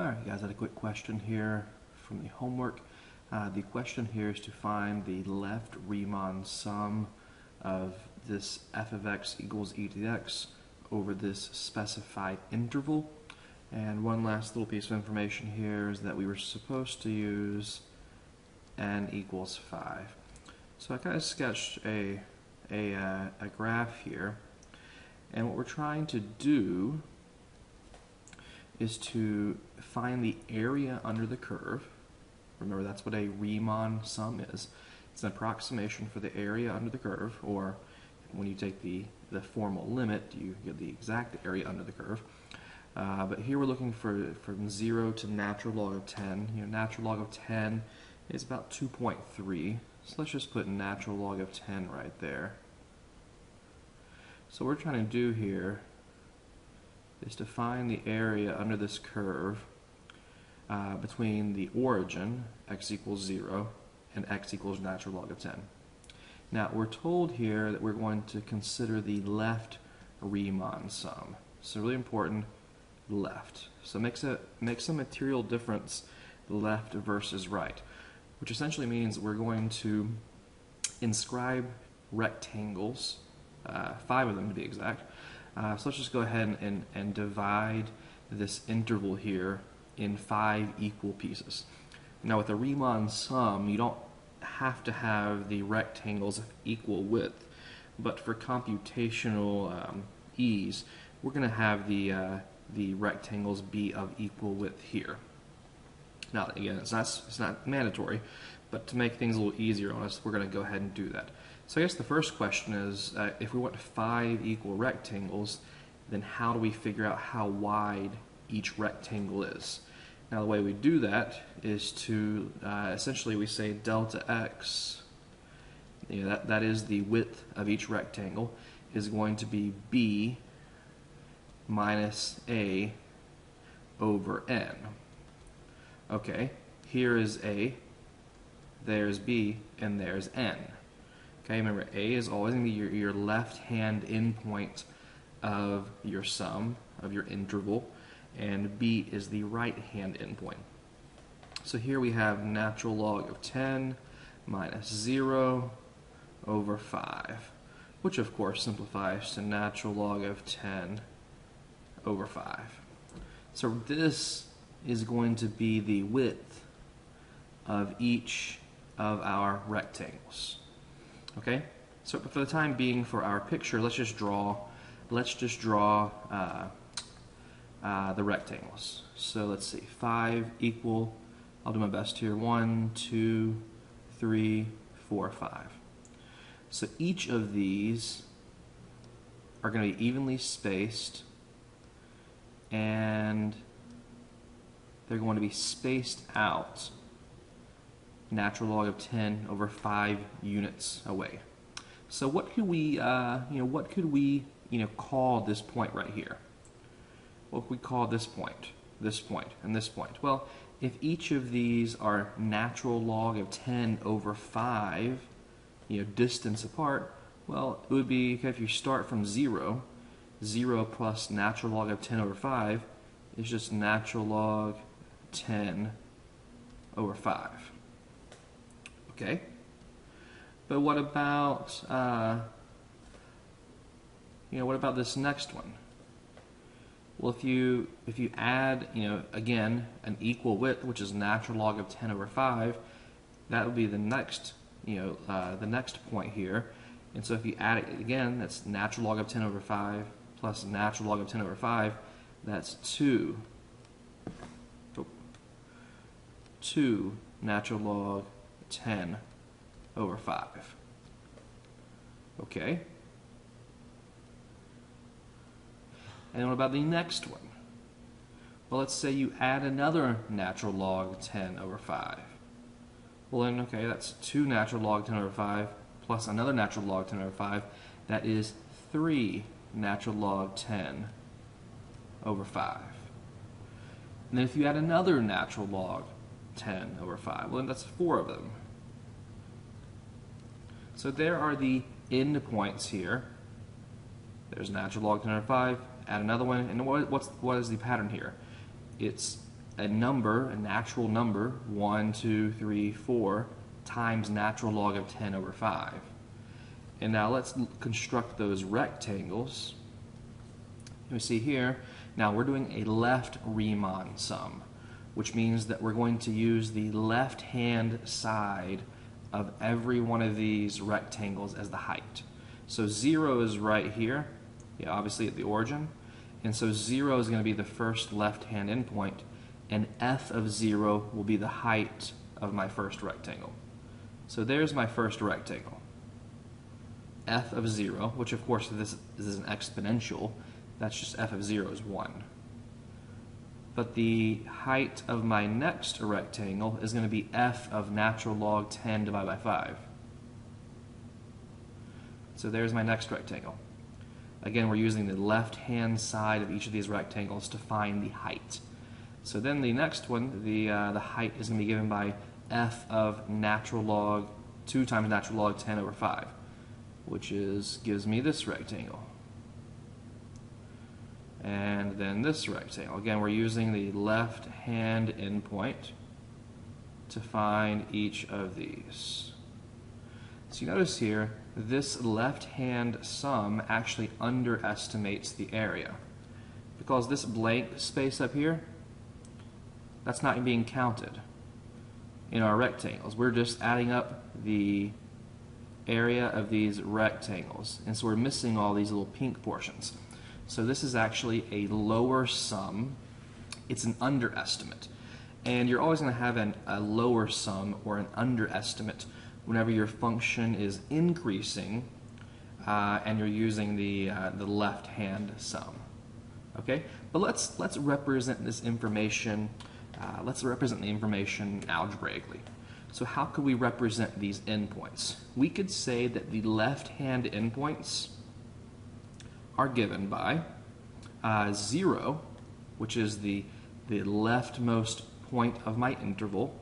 Alright guys, I had a quick question here from the homework. The question here is to find the left Riemann sum of this f of x equals e to the x over this specified interval. And one last little piece of information here is that we were supposed to use n equals 5. So I kind of sketched a graph here, and what we're trying to do is to find the area under the curve. Remember, that's what a Riemann sum is. It's an approximation for the area under the curve, or when you take the formal limit, you get the exact area under the curve. But here we're looking for from 0 to natural log of 10. Natural log of 10 is about 2.3. So let's just put natural log of 10 right there. So what we're trying to do here is to find the area under this curve between the origin, x equals 0, and x equals natural log of 10. Now, we're told here that we're going to consider the left Riemann sum. So really important, left. So it makes a material difference, left versus right, which essentially means we're going to inscribe rectangles, 5 of them to be exact. So let's just go ahead and divide this interval here in 5 equal pieces. Now with a Riemann sum, you don't have to have the rectangles of equal width, but for computational ease, we're going to have the rectangles be of equal width here. Now again, it's not mandatory, but to make things a little easier on us, we're going to go ahead and do that. So I guess the first question is, if we want 5 equal rectangles, then how do we figure out how wide each rectangle is? Now the way we do that is to, essentially we say delta x, that is the width of each rectangle, is going to be b minus a over n. Okay, here is a, there's b, and there's n. Okay, remember, a is always going to be your left-hand endpoint of your sum, of your interval, and b is the right-hand endpoint. So here we have natural log of 10 minus 0 over 5, which of course simplifies to natural log of 10 over 5. So this is going to be the width of each of our rectangles. Okay, so for the time being, for our picture, let's just draw the rectangles. So let's see, 5 equal, I'll do my best here, 1, 2, 3, 4, 5. So each of these are going to be evenly spaced, and they're going to be spaced out natural log of 10 over 5 units away. So what could we call this point right here? What could we call this point, and this point? Well, if each of these are natural log of 10 over 5, distance apart, well, it would be, okay, if you start from 0, 0 plus natural log of 10 over 5 is just natural log 10 over 5. Okay? But what about, what about this next one? Well, if you add, again, an equal width, which is natural log of 10 over 5, that would be the next, the next point here. And so if you add it again, that's natural log of 10 over 5 plus natural log of 10 over 5, that's 2 natural log 10 over 5. Okay? And what about the next one? Well, let's say you add another natural log 10 over 5. Well then, okay, that's 2 natural log 10 over 5 plus another natural log 10 over 5. That is 3 natural log 10 over 5. And then if you add another natural log 10 over 5, well then that's 4 of them. So there are the end points here. There's natural log 10 over 5, add another one, and what is the pattern here? It's a number, a natural number, 1, 2, 3, 4, times natural log of 10 over 5. And now let's construct those rectangles. You see here, now we're doing a left Riemann sum, which means that we're going to use the left-hand side of every one of these rectangles as the height. So 0 is right here, yeah, obviously at the origin, and so 0 is going to be the first left-hand endpoint, and f of 0 will be the height of my first rectangle. So there's my first rectangle. F of 0, which of course this is an exponential, that's just f of 0 is 1. But the height of my next rectangle is going to be f of natural log 10 divided by 5. So there's my next rectangle. Again, we're using the left-hand side of each of these rectangles to find the height. So then the next one, the height is going to be given by f of natural log 2 times natural log 10 over 5, which gives me this rectangle. And then this rectangle. Again, we're using the left-hand endpoint to find each of these. So you notice here, this left-hand sum actually underestimates the area, because this blank space up here, that's not being counted in our rectangles. We're just adding up the area of these rectangles, and so we're missing all these little pink portions. So this is actually a lower sum. It's an underestimate. And you're always going to have a lower sum or an underestimate whenever your function is increasing and you're using the left-hand sum. Okay? But let's represent this information. Let's represent the information algebraically. So how could we represent these endpoints? We could say that the left-hand endpoints are given by 0, which is the leftmost point of my interval,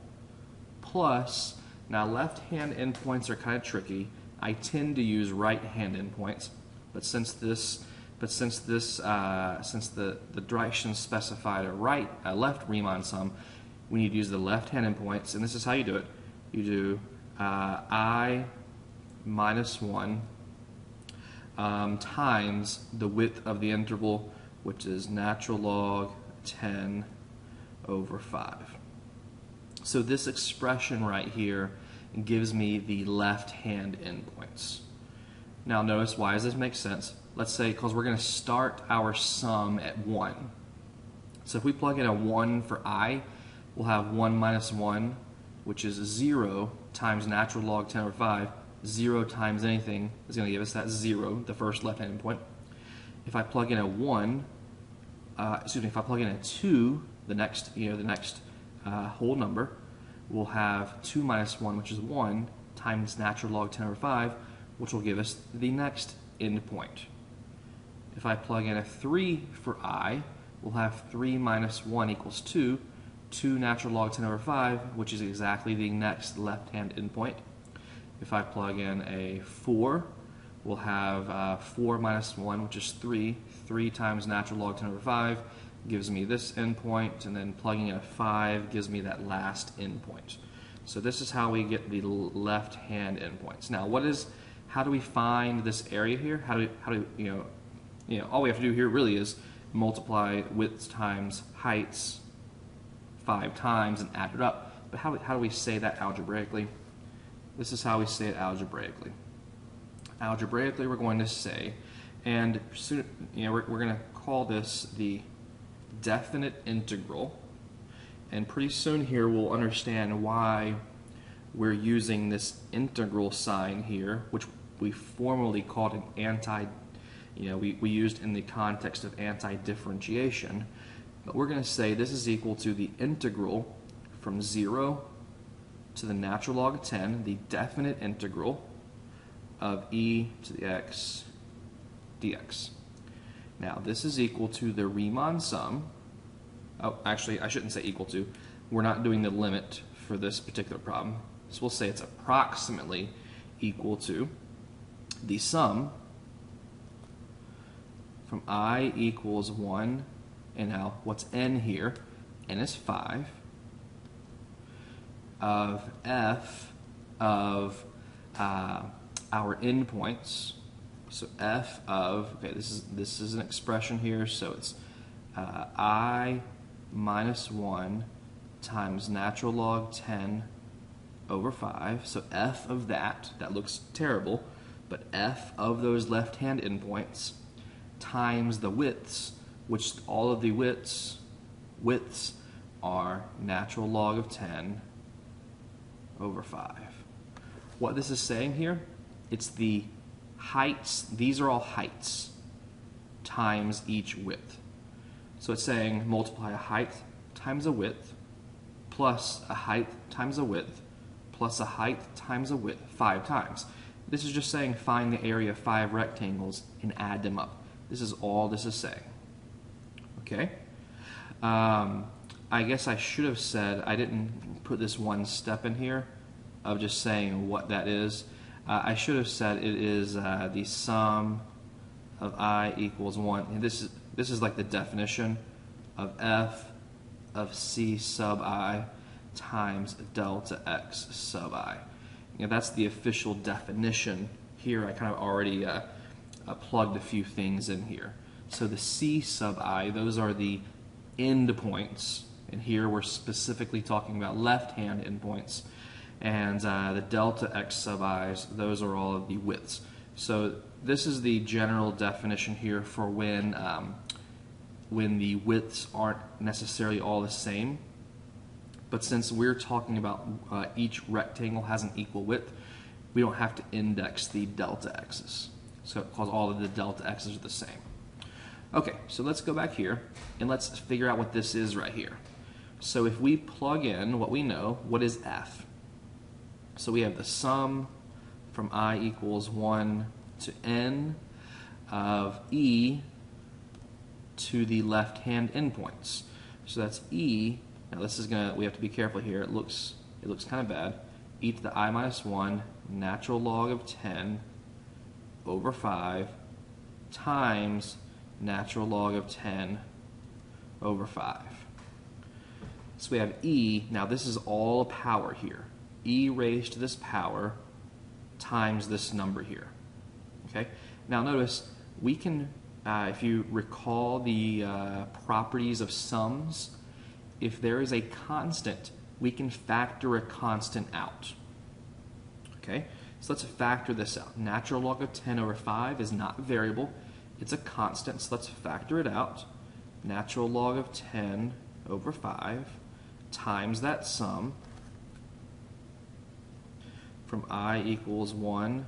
plus, now left-hand endpoints are kind of tricky. I tend to use right-hand endpoints, but since the directions specified a left Riemann sum, we need to use the left-hand endpoints, and this is how you do it. You do I minus 1 times the width of the interval, which is natural log 10 over 5. So this expression right here gives me the left-hand endpoints. Now notice, why does this make sense? Let's say, because we're going to start our sum at 1. So if we plug in a 1 for I, we'll have 1 minus 1, which is 0 times natural log 10 over 5. 0 times anything is going to give us that 0, the first left-hand endpoint. If I plug in a 1, if I plug in a 2, the next whole number, we'll have 2 minus 1, which is 1, times natural log 10 over 5, which will give us the next endpoint. If I plug in a 3 for I, we'll have 3 minus 1 equals 2, 2 natural log 10 over 5, which is exactly the next left-hand endpoint. If I plug in a 4, we'll have 4 minus 1, which is 3. 3 times natural log 10 over 5 gives me this endpoint, and then plugging in a 5 gives me that last endpoint. So this is how we get the left-hand endpoints. Now, how do we find this area here? How do all we have to do here really is multiply widths times heights 5 times and add it up. But how do we say that algebraically? This is how we say it algebraically. Algebraically, we're going to say, and soon, we're going to call this the definite integral. And pretty soon here we'll understand why we're using this integral sign here, which we formerly called an we used in the context of anti-differentiation. But we're going to say this is equal to the integral from 0 to the natural log of 10, the definite integral of e to the x dx. Now this is equal to the Riemann sum. Oh, actually, I shouldn't say equal to. We're not doing the limit for this particular problem. So we'll say it's approximately equal to the sum from I equals 1, and now what's n here, n is 5, of f of our endpoints. So f of, okay, this is an expression here, so it's I minus 1 times natural log 10 over 5. So f of that looks terrible, but f of those left-hand endpoints times the widths, which all of the widths are natural log of 10 over 5. What this is saying here, it's the heights, these are all heights, times each width. So it's saying multiply a height times a width, plus a height times a width, plus a height times a width, 5 times. This is just saying find the area of 5 rectangles and add them up. This is all this is saying. Okay? I guess I should have said, I didn't put this one step in here of just saying what that is. I should have said it is the sum of I equals 1. And this is like the definition of f of c sub I times delta x sub I. You know, that's the official definition here. I kind of already plugged a few things in here. So the c sub I, those are the endpoints, and here we're specifically talking about left-hand endpoints, and the delta x sub i's, those are all of the widths. So this is the general definition here for when the widths aren't necessarily all the same. But since we're talking about each rectangle has an equal width, we don't have to index the delta x's. So because all of the delta x's are the same. Okay, so let's go back here and let's figure out what this is right here. So if we plug in what we know, what is f? So we have the sum from I equals 1 to n of e to the left-hand endpoints. So that's e. Now this is we have to be careful here. It looks kind of bad. E to the I minus 1 natural log of 10 over 5 times natural log of 10 over 5. So we have e. Now this is all a power here. E raised to this power times this number here. Okay. Now notice we can, if you recall the properties of sums, if there is a constant, we can factor a constant out. Okay, so let's factor this out. Natural log of 10 over 5 is not a variable, it's a constant, so let's factor it out. Natural log of 10 over 5 times that sum from I equals 1.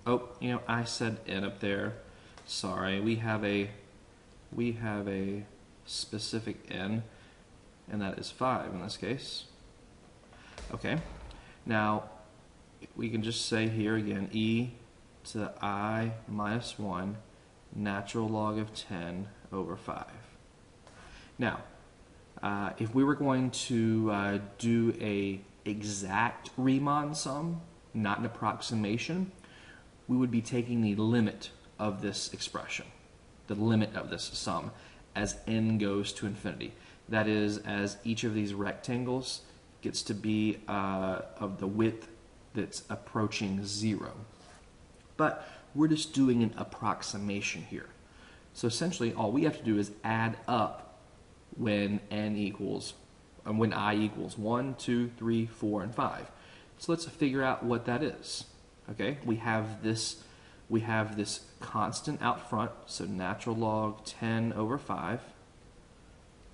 Oh, you know, I said n up there. Sorry, we have a specific n, and that is 5 in this case. Okay, now we can just say here again, e to the I minus 1 natural log of 10 over 5. Now, if we were going to do a exact Riemann sum, not an approximation, we would be taking the limit of this expression, the limit of this sum, as n goes to infinity. That is, as each of these rectangles gets to be of the width that's approaching 0. But we're just doing an approximation here. So essentially, all we have to do is add up when I equals 1, 2, 3, 4, and 5. So let's figure out what that is. Okay, we have this constant out front, so natural log 10 over 5.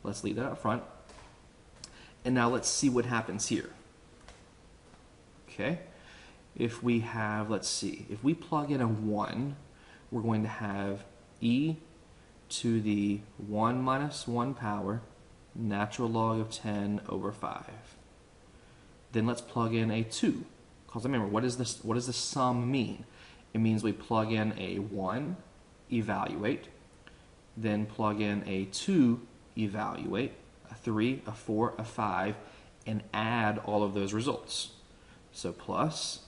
Let's leave that up front. And now let's see what happens here. Okay, if we have, let's see, if we plug in a 1, we're going to have e to the 1 minus 1 power natural log of 10 over 5. Then let's plug in a 2. Because remember, what does the sum mean? It means we plug in a 1, evaluate, then plug in a 2, evaluate, a 3, a 4, a 5, and add all of those results. So plus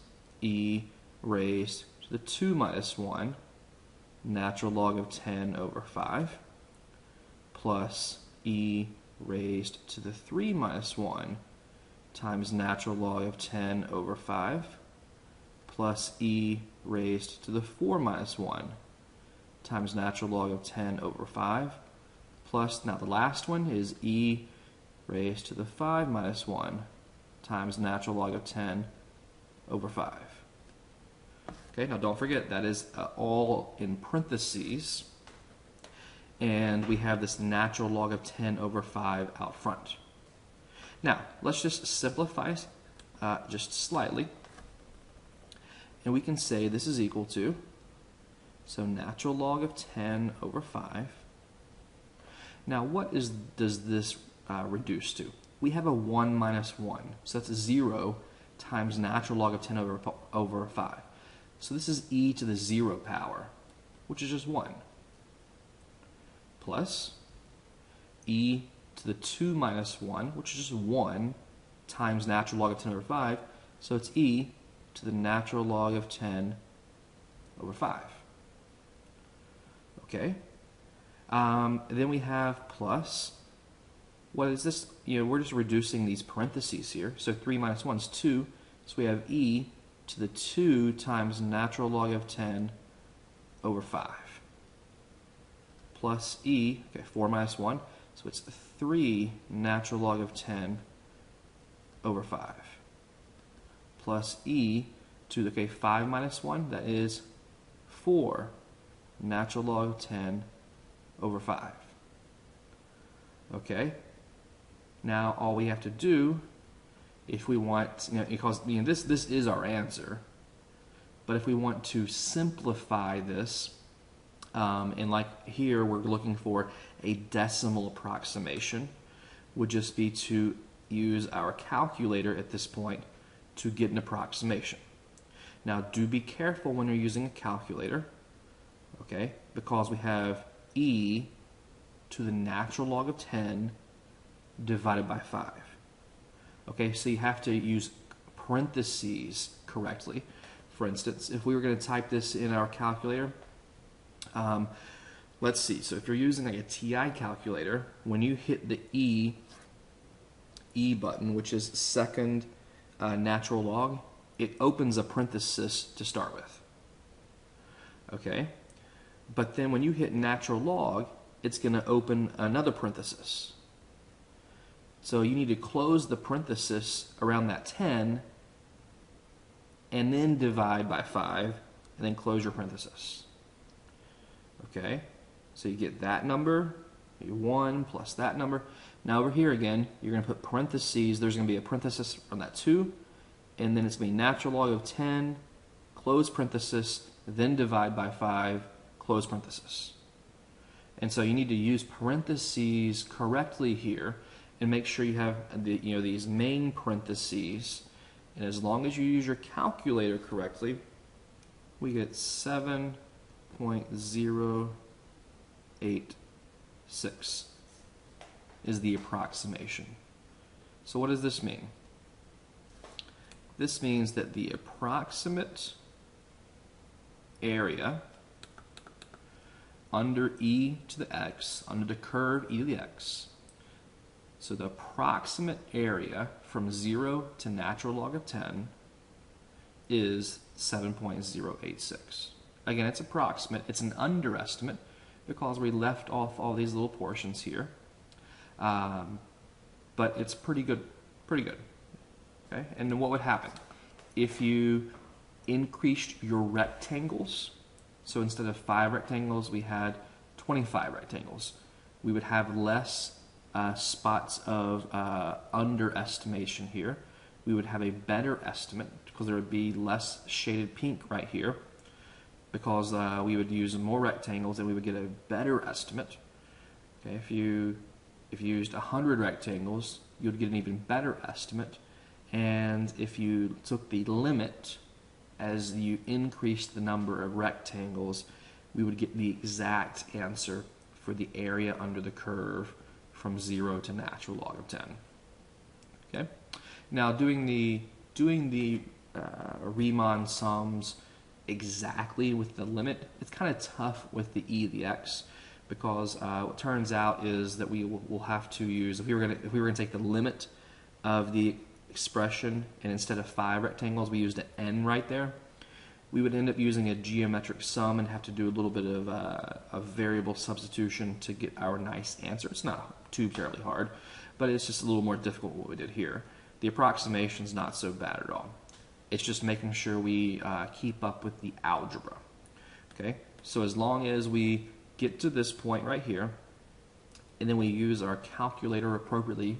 e raised to the 2 minus 1 natural log of 10 over 5 plus e raised to the 3 minus 1 times natural log of 10 over 5 plus e raised to the 4 minus 1 times natural log of 10 over 5 plus, now the last one is e raised to the 5 minus 1 times natural log of 10 over 5. Okay, now don't forget that is all in parentheses, and we have this natural log of 10 over 5 out front. Now, let's just simplify just slightly, and we can say this is equal to, so natural log of 10 over 5. Now, what does this reduce to? We have a 1 minus 1, so that's 0 times natural log of 10 over 5. So this is e to the 0 power, which is just 1, plus e to the 2 minus 1, which is just 1, times natural log of 10 over 5, so it's e to the natural log of 10 over 5. Okay? Then we have plus, what is this? We're just reducing these parentheses here. So 3 minus 1 is 2, so we have e to the 2 times natural log of 10 over 5. Plus e, okay, 4 minus 1, so it's 3 natural log of 10 over 5. Plus e to, okay, 5 minus 1, that is 4 natural log of 10 over 5. Okay? Now all we have to do, if we want, because this is our answer, but if we want to simplify this, and like here we're looking for a decimal approximation, would just be to use our calculator at this point to get an approximation. Now do be careful when you're using a calculator, okay, because we have e to the natural log of 10 divided by 5. Okay, so you have to use parentheses correctly. For instance, if we were going to type this in our calculator, let's see, so if you're using like a TI calculator, when you hit the E button, which is second natural log, it opens a parenthesis to start with. Okay? But then when you hit natural log, it's going to open another parenthesis. So you need to close the parenthesis around that 10 and then divide by 5 and then close your parenthesis. Okay? So you get that number, 1 plus that number. Now over here again, you're going to put parentheses. There's going to be a parenthesis on that 2, and then it's going to be natural log of 10, close parenthesis, then divide by 5, close parenthesis. And so you need to use parentheses correctly here and make sure you have these main parentheses. And as long as you use your calculator correctly, we get 7.086 is the approximation. So what does this mean? This means that the approximate area under e to the x, under the curve e to the x, so the approximate area from 0 to natural log of 10 is 7.086. Again, it's approximate. It's an underestimate because we left off all these little portions here. But it's pretty good. Pretty good. Okay? And then what would happen? If you increased your rectangles, so instead of 5 rectangles, we had 25 rectangles, we would have less spots of underestimation here. We would have a better estimate because there would be less shaded pink right here because we would use more rectangles and we would get a better estimate. Okay, if you used 100 rectangles, you would get an even better estimate. And if you took the limit as you increased the number of rectangles, we would get the exact answer for the area under the curve from 0 to natural log of 10. Okay. Now doing the Riemann sums exactly with the limit, it's kind of tough with the e to the x, because what turns out is that we will have to use, if we were going to take the limit of the expression and instead of 5 rectangles we used an n right there, we would end up using a geometric sum and have to do a little bit of a variable substitution to get our nice answer. It's not too terribly hard, but it's just a little more difficult than what we did here. The approximation's not so bad at all. It's just making sure we keep up with the algebra. Okay, so as long as we get to this point right here, and then we use our calculator appropriately,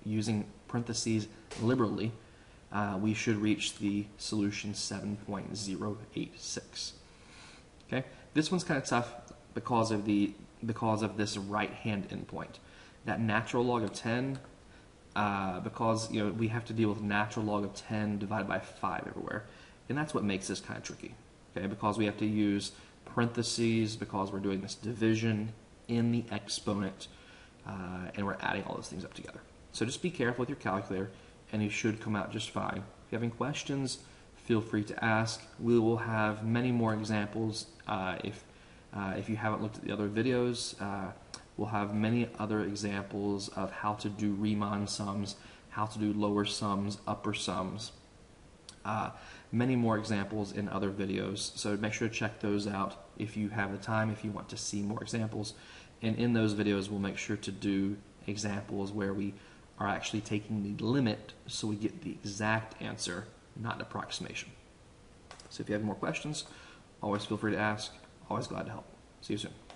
using parentheses liberally, we should reach the solution 7.086. Okay, this one's kind of tough because of this right-hand endpoint. That natural log of 10, because we have to deal with natural log of 10 divided by 5 everywhere, and that's what makes this kind of tricky. Okay, because we have to use parentheses because we're doing this division in the exponent, and we're adding all those things up together. So just be careful with your calculator, and you should come out just fine. If you have any questions, feel free to ask. We will have many more examples. If you haven't looked at the other videos, we'll have many other examples of how to do Riemann sums, how to do lower sums, upper sums. Many more examples in other videos, so make sure to check those out if you have the time, if you want to see more examples. And in those videos, we'll make sure to do examples where we are actually taking the limit so we get the exact answer, not an approximation. So if you have more questions, always feel free to ask. Always glad to help. See you soon.